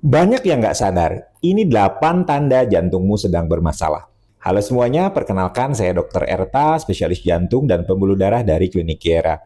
Banyak yang nggak sadar, ini 8 tanda jantungmu sedang bermasalah. Halo semuanya, perkenalkan saya Dr. Erta, spesialis jantung dan pembuluh darah dari Klinik Kiera.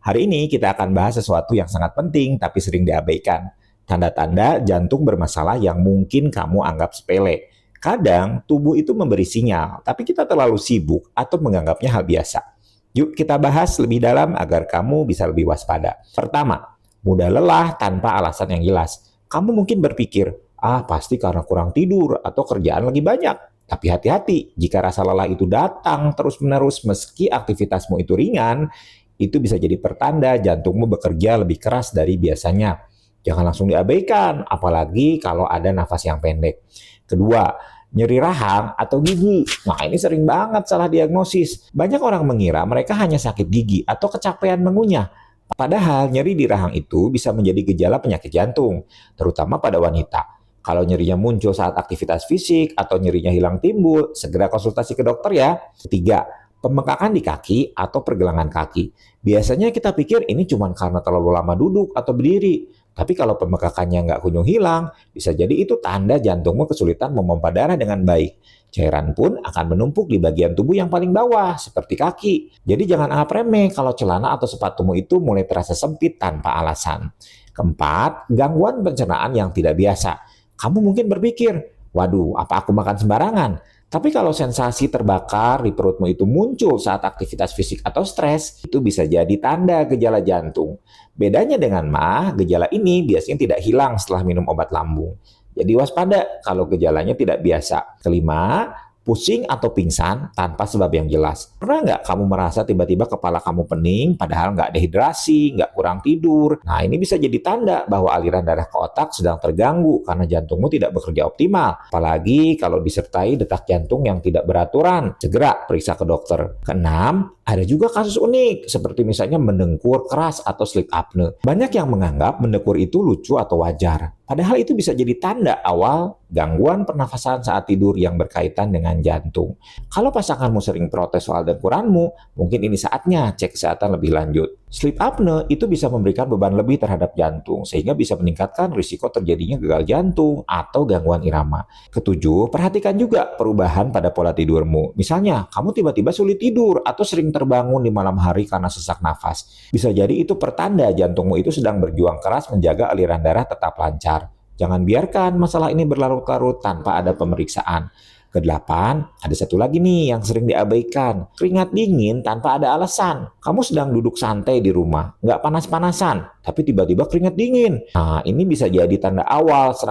Hari ini kita akan bahas sesuatu yang sangat penting tapi sering diabaikan. Tanda-tanda jantung bermasalah yang mungkin kamu anggap sepele. Kadang tubuh itu memberi sinyal, tapi kita terlalu sibuk atau menganggapnya hal biasa. Yuk kita bahas lebih dalam agar kamu bisa lebih waspada. Pertama, mudah lelah tanpa alasan yang jelas. Kamu mungkin berpikir, pasti karena kurang tidur atau kerjaan lagi banyak. Tapi hati-hati, jika rasa lelah itu datang terus-menerus meski aktivitasmu itu ringan, itu bisa jadi pertanda jantungmu bekerja lebih keras dari biasanya. Jangan langsung diabaikan, apalagi kalau ada nafas yang pendek. Kedua, nyeri rahang atau gigi. Nah, ini sering banget salah diagnosis. Banyak orang mengira mereka hanya sakit gigi atau kecapean mengunyah. Padahal nyeri di rahang itu bisa menjadi gejala penyakit jantung, terutama pada wanita. Kalau nyerinya muncul saat aktivitas fisik atau nyerinya hilang timbul, segera konsultasi ke dokter ya. Ketiga, pembengkakan di kaki atau pergelangan kaki. Biasanya kita pikir ini cuma karena terlalu lama duduk atau berdiri. Tapi kalau pembengkakannya nggak kunjung hilang, bisa jadi itu tanda jantungmu kesulitan memompa darah dengan baik. Cairan pun akan menumpuk di bagian tubuh yang paling bawah, seperti kaki. Jadi jangan anggap remeh kalau celana atau sepatumu itu mulai terasa sempit tanpa alasan. Keempat, gangguan pencernaan yang tidak biasa. Kamu mungkin berpikir, waduh, apa aku makan sembarangan? Tapi kalau sensasi terbakar di perutmu itu muncul saat aktivitas fisik atau stres, itu bisa jadi tanda gejala jantung. Bedanya dengan MAH, gejala ini biasanya tidak hilang setelah minum obat lambung. Jadi waspada kalau gejalanya tidak biasa. Kelima, pusing atau pingsan tanpa sebab yang jelas. Pernah nggak kamu merasa tiba-tiba kepala kamu pening padahal nggak dehidrasi, nggak kurang tidur? Nah, ini bisa jadi tanda bahwa aliran darah ke otak sedang terganggu karena jantungmu tidak bekerja optimal. Apalagi kalau disertai detak jantung yang tidak beraturan. Segera periksa ke dokter. Keenam, ada juga kasus unik, seperti misalnya mendengkur keras atau sleep apnea. Banyak yang menganggap mendengkur itu lucu atau wajar. Padahal itu bisa jadi tanda awal gangguan pernafasan saat tidur yang berkaitan dengan jantung. Kalau pasanganmu sering protes soal dengkuranmu, mungkin ini saatnya cek kesehatan lebih lanjut. Sleep apnea itu bisa memberikan beban lebih terhadap jantung, sehingga bisa meningkatkan risiko terjadinya gagal jantung atau gangguan irama. Ketujuh, perhatikan juga perubahan pada pola tidurmu. Misalnya, kamu tiba-tiba sulit tidur atau sering terbangun di malam hari karena sesak nafas. Bisa jadi itu pertanda jantungmu itu sedang berjuang keras menjaga aliran darah tetap lancar. Jangan biarkan masalah ini berlarut-larut tanpa ada pemeriksaan. Kedelapan, ada satu lagi nih yang sering diabaikan. Keringat dingin tanpa ada alasan. Kamu sedang duduk santai di rumah, nggak panas-panasan, tapi tiba-tiba keringat dingin. Nah, ini bisa jadi tanda awal serangan